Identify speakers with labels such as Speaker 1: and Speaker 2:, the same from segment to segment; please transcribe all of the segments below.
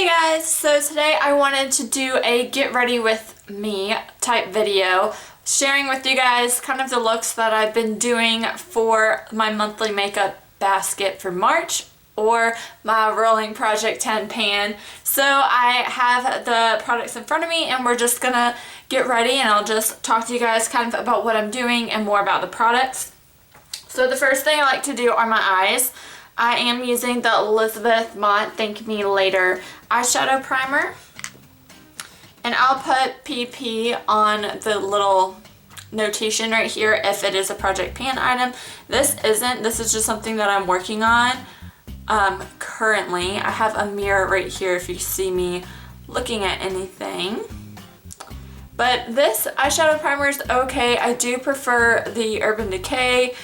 Speaker 1: Hey guys, so today I wanted to do a get ready with me type video, sharing with you guys kind of the looks that I've been doing for my monthly makeup basket for March or my rolling Project 10 pan. So I have the products in front of me and we're just gonna get ready and I'll just talk to you guys kind of about what I'm doing and more about the products. So the first thing I like to do are my eyes. I am using the Elizabeth Mott Thank Me Later eyeshadow primer. And I'll put PP on the little notation right here if it is a Project Pan item. This isn't. This is just something that I'm working on currently. I have a mirror right here if you see me looking at anything. But this eyeshadow primer is okay. I do prefer the Urban Decay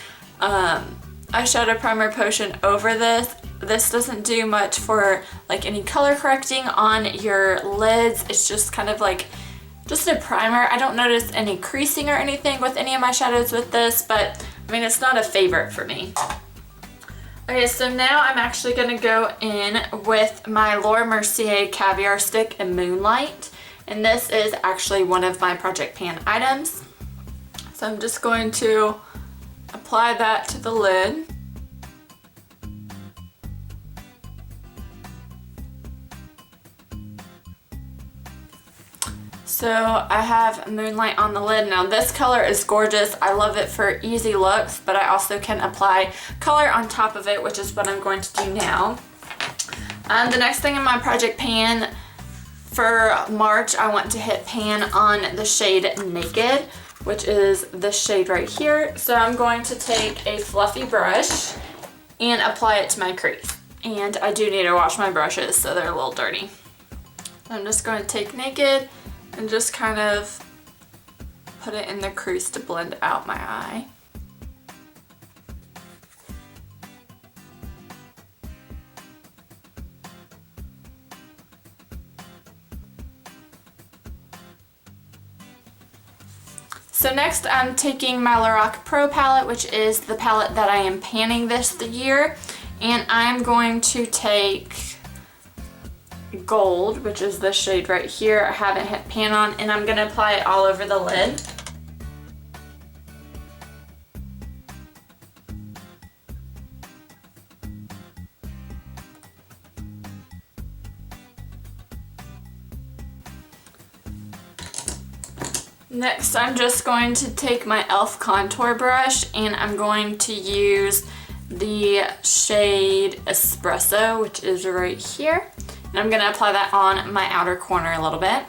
Speaker 1: eyeshadow primer potion over this. This doesn't do much for like any color correcting on your lids. It's just kind of like just a primer. I don't notice any creasing or anything with any of my shadows with this, but I mean, it's not a favorite for me. Okay, so now I'm actually gonna go in with my Mercier Caviar stick in Moonlight. And this is actually one of my Project Pan items. So I'm just going to apply that to the lid. So I have Moonlight on the lid. Now this color is gorgeous. I love it for easy looks, but I also can apply color on top of it, which is what I'm going to do now. The next thing in my Project Pan for March, I want to hit pan on the shade Naked, which is this shade right here. So I'm going to take a fluffy brush and apply it to my crease. And I do need to wash my brushes, so they're a little dirty. I'm just going to take Naked and just kind of put it in the crease to blend out my eye. So next I'm taking my Lorac Pro palette, which is the palette that I am panning this year, and I'm going to take Gold, which is this shade right here. I haven't hit pan on, and I'm going to apply it all over the lid. Next, I'm just going to take my e.l.f. contour brush and I'm going to use the shade Espresso, which is right here. And I'm going to apply that on my outer corner a little bit,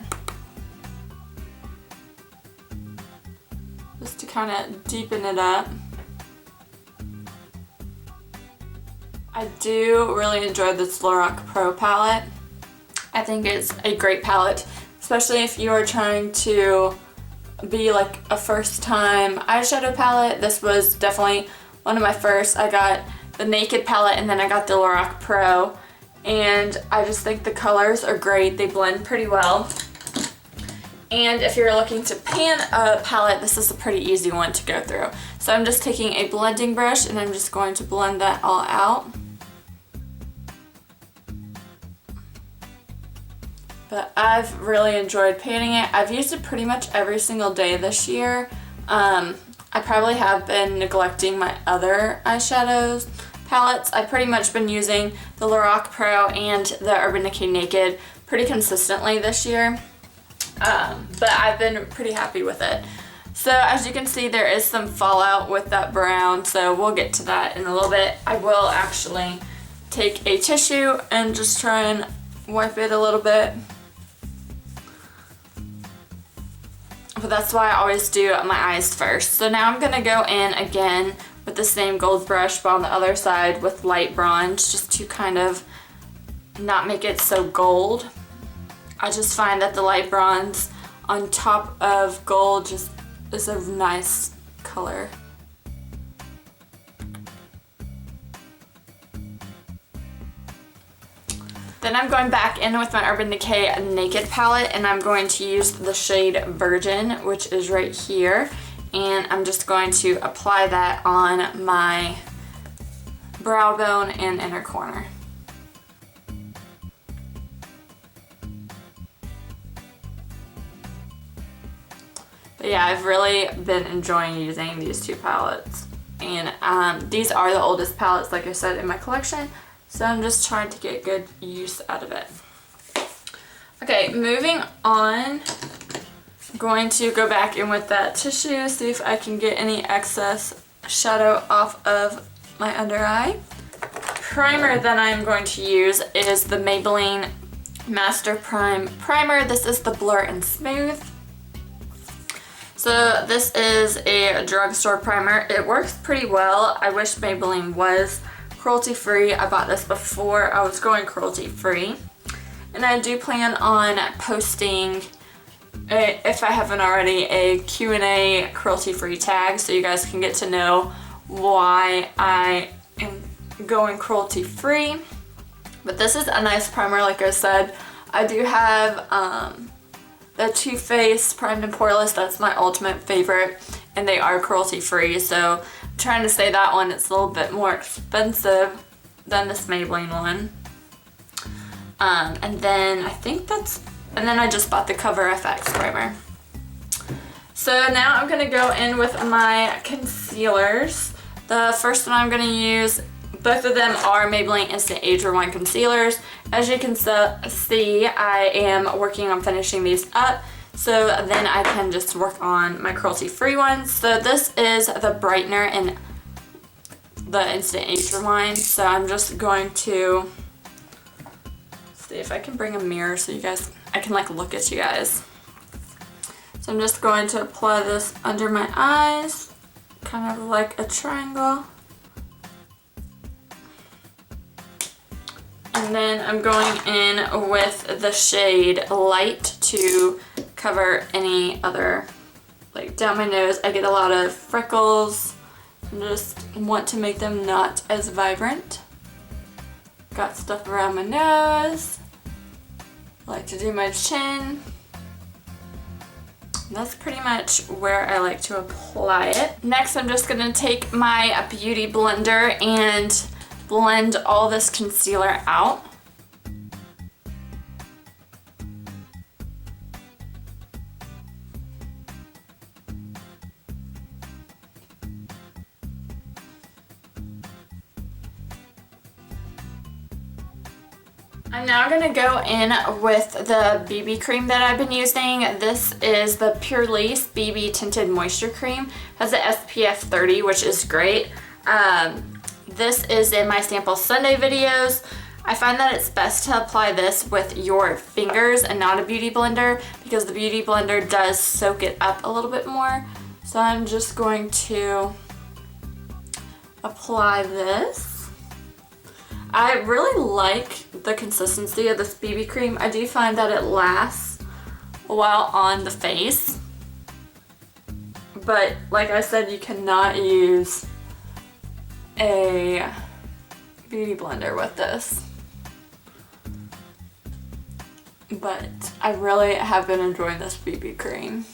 Speaker 1: just to kind of deepen it up. I do really enjoy this Lorac Pro palette. I think it's a great palette, especially if you are trying to be like a first time eyeshadow palette. This was definitely one of my first. I got the Naked palette and then I got the Lorac Pro, and I just think the colors are great. They blend pretty well. And if you're looking to pan a palette, this is a pretty easy one to go through. So I'm just taking a blending brush and I'm just going to blend that all out. But I've really enjoyed panning it. I've used it pretty much every single day this year. I probably have been neglecting my other eyeshadows palettes. I've pretty much been using the Lorac Pro and the Urban Decay Naked pretty consistently this year. But I've been pretty happy with it. So as you can see, there is some fallout with that brown, so we'll get to that in a little bit. I will actually take a tissue and just try and wipe it a little bit. But that's why I always do my eyes first. So now I'm gonna go in again with the same gold brush, but on the other side with light bronze, just to kind of not make it so gold. I just find that the light bronze on top of gold just is a nice color. Then I'm going back in with my Urban Decay Naked palette and I'm going to use the shade Virgin, which is right here. And I'm just going to apply that on my brow bone and inner corner. But yeah, I've really been enjoying using these two palettes. And these are the oldest palettes, like I said, in my collection. So I'm just trying to get good use out of it. Okay, moving on. I'm going to go back in with that tissue, see if I can get any excess shadow off of my under eye. Primer that I'm going to use is the Maybelline Master Prime Primer. This is the Blur and Smooth. So this is a drugstore primer. It works pretty well. I wish Maybelline was cruelty-free. I bought this before I was going cruelty-free. And I do plan on posting, if I haven't already, a Q&A cruelty-free tag so you guys can get to know why I am going cruelty-free. But this is a nice primer, like I said. I do have the Too Faced Primed and Poreless. That's my ultimate favorite, and they are cruelty-free, so I'm trying to say that one. It's a little bit more expensive than this Maybelline one. And then I just bought the Cover FX primer. So now I'm gonna go in with my concealers. The first one I'm gonna use, both of them are Maybelline Instant Age Rewind concealers. As you can see, I am working on finishing these up, so then I can just work on my cruelty-free ones. So this is the brightener in the Instant Age Rewind. So I'm just going to see if I can bring a mirror so I can like look at you guys. So I'm just going to apply this under my eyes, kind of like a triangle. And then I'm going in with the shade Light to cover any other, like down my nose. I get a lot of freckles and just want to make them not as vibrant. Got stuff around my nose. I like to do my chin. And that's pretty much where I like to apply it. Next, I'm just gonna take my Beauty blender and blend all this concealer out. I'm now going to go in with the BB cream that I've been using. This is the Pur-lisse BB Tinted Moisture Cream. It has an SPF 30, which is great. This is in my Sample Sunday videos. I find that it's best to apply this with your fingers and not a beauty blender because the beauty blender does soak it up a little bit more. So I'm just going to apply this. I really like the consistency of this BB cream. I do find that it lasts a while on the face. But like I said, you cannot use a beauty blender with this. But I really have been enjoying this BB cream.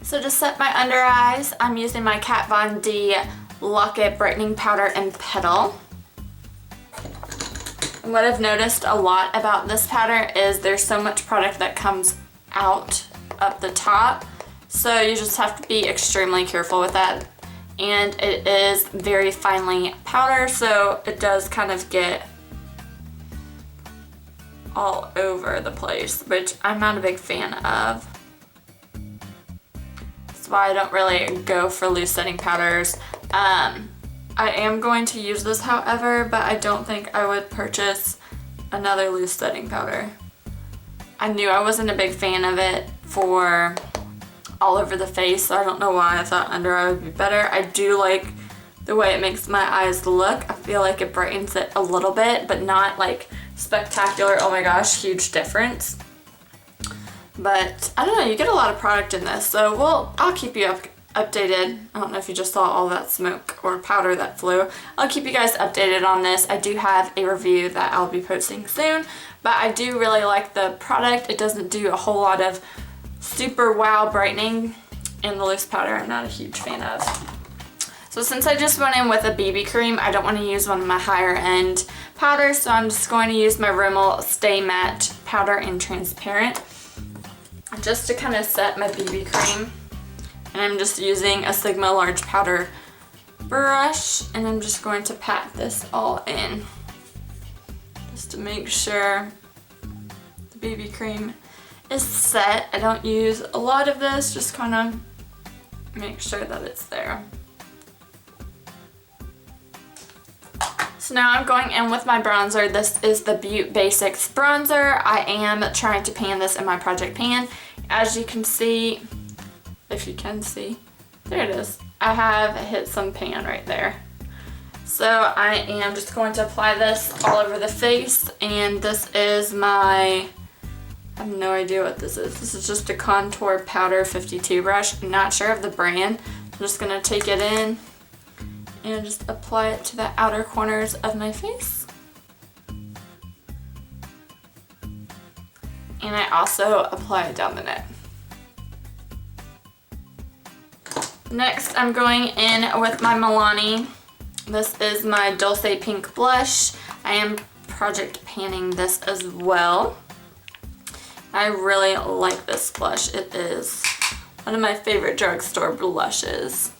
Speaker 1: So to set my under eyes, I'm using my Kat Von D Lock-It Brightening Powder and Petal. And what I've noticed a lot about this powder is there's so much product that comes out up the top. So you just have to be extremely careful with that. And it is very finely powder, so it does kind of get all over the place, which I'm not a big fan of. That's why I don't really go for loose setting powders. I am going to use this, however, but I don't think I would purchase another loose setting powder. I knew I wasn't a big fan of it for all over the face, so I don't know why I thought under eye would be better. I do like the way it makes my eyes look. I feel like it brightens it a little bit, but not like spectacular, oh my gosh, huge difference. But I don't know, you get a lot of product in this, so I'll keep you updated. I don't know if you just saw all that smoke or powder that flew. I'll keep you guys updated on this. I do have a review that I'll be posting soon, but I do really like the product. It doesn't do a whole lot of super wow brightening, and the loose powder I'm not a huge fan of. So since I just went in with a BB cream, I don't want to use one of my higher end powders, so I'm just going to use my Rimmel Stay Matte Powder in Transparent just to kind of set my BB cream. And I'm just using a Sigma large powder brush, and I'm just going to pat this all in just to make sure the BB cream is set. I don't use a lot of this, just kind of make sure that it's there. So now I'm going in with my bronzer. This is the Beaute Basics bronzer. I am trying to pan this in my project pan. As you can see, if you can see, there it is. I have hit some pan right there. So I am just going to apply this all over the face, and this is my, I have no idea what this is. This is just a Contour Powder 52 brush. I'm not sure of the brand. I'm just going to take it in and just apply it to the outer corners of my face. And I also apply it down the neck. Next, I'm going in with my Milani. This is my Dolce Pink Blush. I am project panning this as well. I really like this blush. It is one of my favorite drugstore blushes.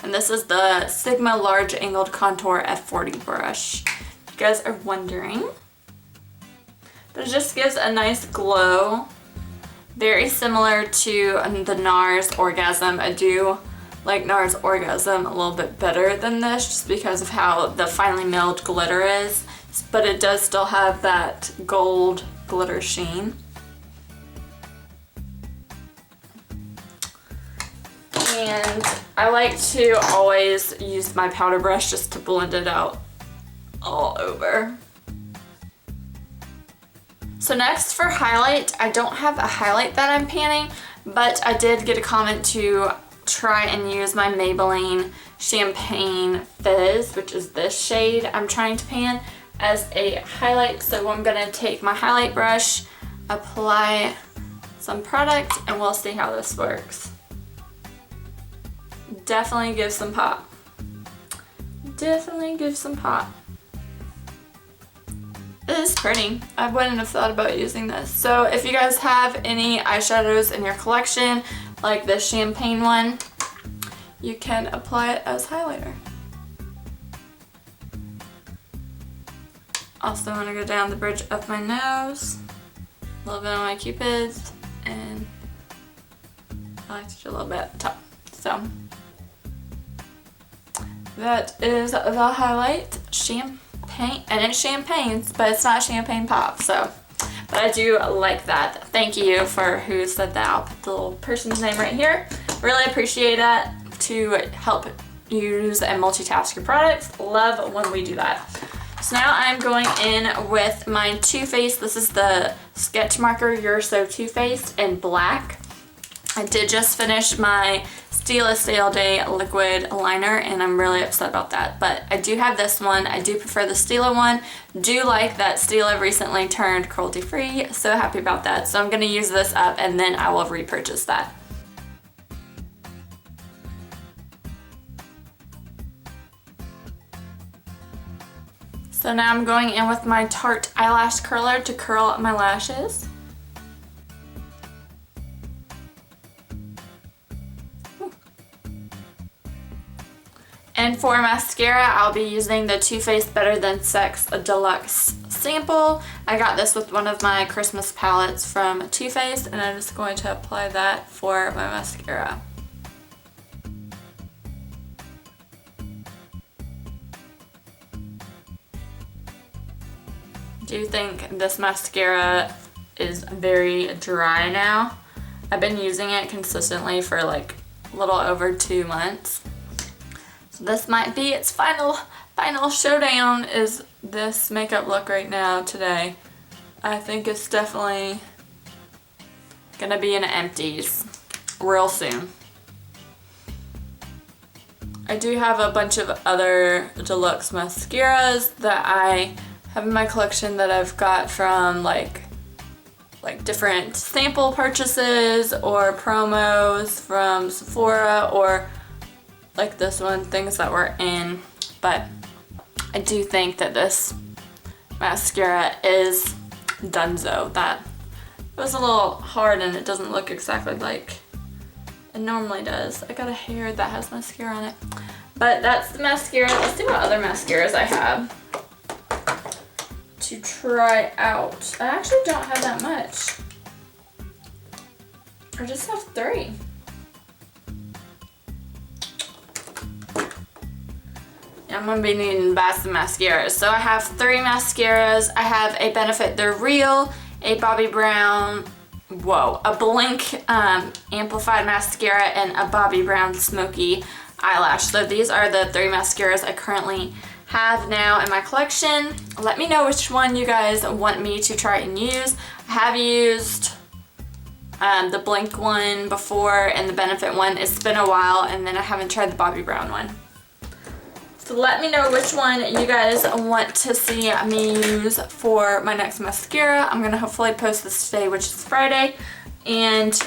Speaker 1: And this is the Sigma Large Angled Contour F40 brush, if you guys are wondering. But it just gives a nice glow. Very similar to the NARS Orgasm. I do like NARS Orgasm a little bit better than this just because of how the finely milled glitter is. But it does still have that gold glitter sheen. And I like to always use my powder brush just to blend it out all over. So next for highlight, I don't have a highlight that I'm panning, but I did get a comment to try and use my Maybelline Champagne Fizz, which is this shade I'm trying to pan, as a highlight. So I'm gonna take my highlight brush, apply some product, and we'll see how this works. Definitely gives some pop. Definitely gives some pop. It is pretty. I wouldn't have thought about using this. So if you guys have any eyeshadows in your collection, like this champagne one, you can apply it as highlighter. Also want to go down the bridge of my nose, a little bit on my cupids, and I like to do a little bit at the top. So that is the highlight. Champagne, and it's champagne, but it's not champagne pop, so. But I do like that. Thank you for who said that. I'll put the little person's name right here. Really appreciate that, to help use and multitask your products. Love when we do that. So now I'm going in with my Too Faced. This is the sketch marker You're So Too Faced in black. I did just finish my Stila Stay All Day liquid liner, and I'm really upset about that. But I do have this one. I do prefer the Stila one. Do like that Stila recently turned cruelty free. So happy about that. So I'm going to use this up, and then I will repurchase that. So now I'm going in with my Tarte eyelash curler to curl my lashes. And for mascara, I'll be using the Too Faced Better Than Sex Deluxe sample. I got this with one of my Christmas palettes from Too Faced, and I'm just going to apply that for my mascara. I do think this mascara is very dry now. I've been using it consistently for like a little over 2 months. So this might be its final showdown, is this makeup look right now today. I think it's definitely gonna be in empties real soon. I do have a bunch of other deluxe mascaras that I have in my collection that I've got from like different sample purchases or promos from Sephora, or like this one, things that were in. But I do think that this mascara is Dunzo. That was a little hard and it doesn't look exactly like it normally does. I got a hair that has mascara on it. But that's the mascara. Let's see what other mascaras I have to try out. I actually don't have that much. I just have 3. Yeah, I'm gonna be needing to buy some mascaras. So I have 3 mascaras. I have a Benefit They're Real, a Bobbi Brown, a Blink Amplified Mascara, and a Bobbi Brown Smoky Eyelash. So these are the 3 mascaras I currently have now in my collection. Let me know which one you guys want me to try and use. I have used the Blink one before and the Benefit one. It's been a while, and then I haven't tried the Bobbi Brown one. So let me know which one you guys want to see me use for my next mascara. I'm gonna hopefully post this today, which is Friday, and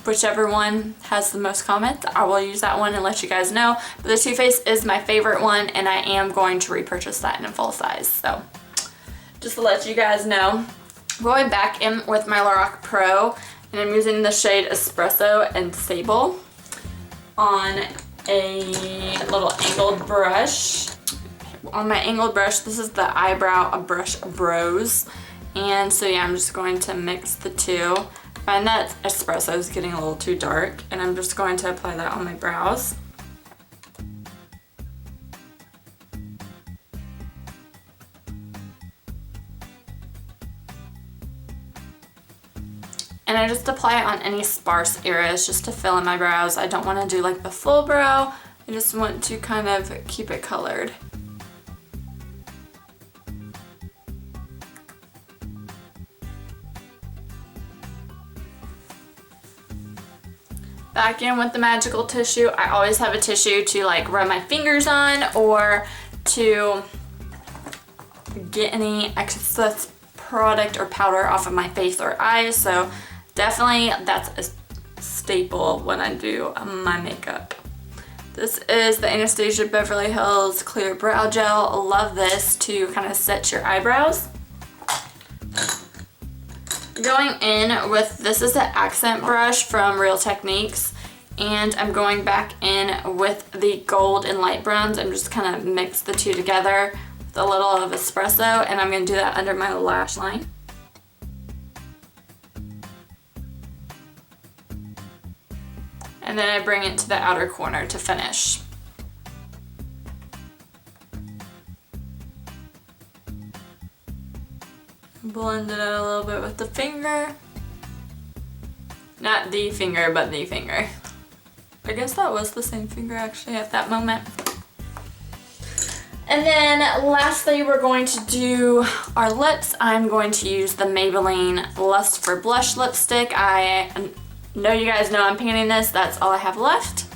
Speaker 1: whichever one has the most comments, I will use that one and let you guys know. But the Too Faced is my favorite one, and I am going to repurchase that in a full size. So just to let you guys know. I'm going back in with my Lorac Pro, and I'm using the shade Espresso and Sable on a little angled brush. On my angled brush, this is the eyebrow brush Bros. And so yeah, I'm just going to mix the two. I find that espresso is getting a little too dark, and I'm just going to apply that on my brows. And I just apply it on any sparse areas just to fill in my brows. I don't want to do like the full brow. I just want to kind of keep it colored. Back in with the magical tissue. I always have a tissue to like rub my fingers on or to get any excess product or powder off of my face or eyes. So definitely that's a staple when I do my makeup. This is the Anastasia Beverly Hills Clear Brow Gel. I love this to kind of set your eyebrows. Going in with, this is the accent brush from Real Techniques, and I'm going back in with the gold and light browns. I'm just kind of mix the two together with a little of espresso, and I'm going to do that under my lash line. And then I bring it to the outer corner to finish. Blend it out a little bit with the finger. Not the finger, but the finger. I guess that was the same finger actually at that moment. And then lastly, we're going to do our lips. I'm going to use the Maybelline Lust for Blush lipstick. I know you guys know I'm painting this. That's all I have left.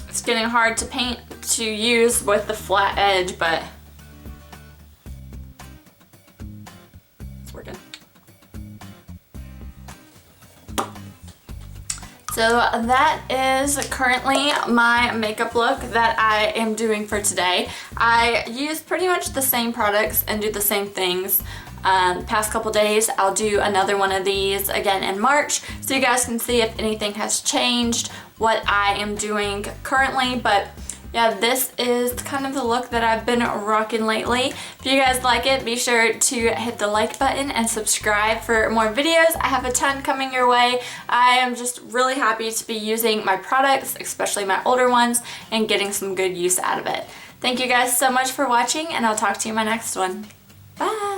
Speaker 1: It's getting hard to paint, to use with the flat edge, but it's working. So that is currently my makeup look that I am doing for today. I use pretty much the same products and do the same things. Past couple days, I'll do another one of these again in March, so you guys can see if anything has changed, what I am doing currently. But yeah, this is kind of the look that I've been rocking lately. If you guys like it, be sure to hit the like button and subscribe for more videos. I have a ton coming your way. I am just really happy to be using my products, especially my older ones, and getting some good use out of it. Thank you guys so much for watching, and I'll talk to you in my next one. Bye!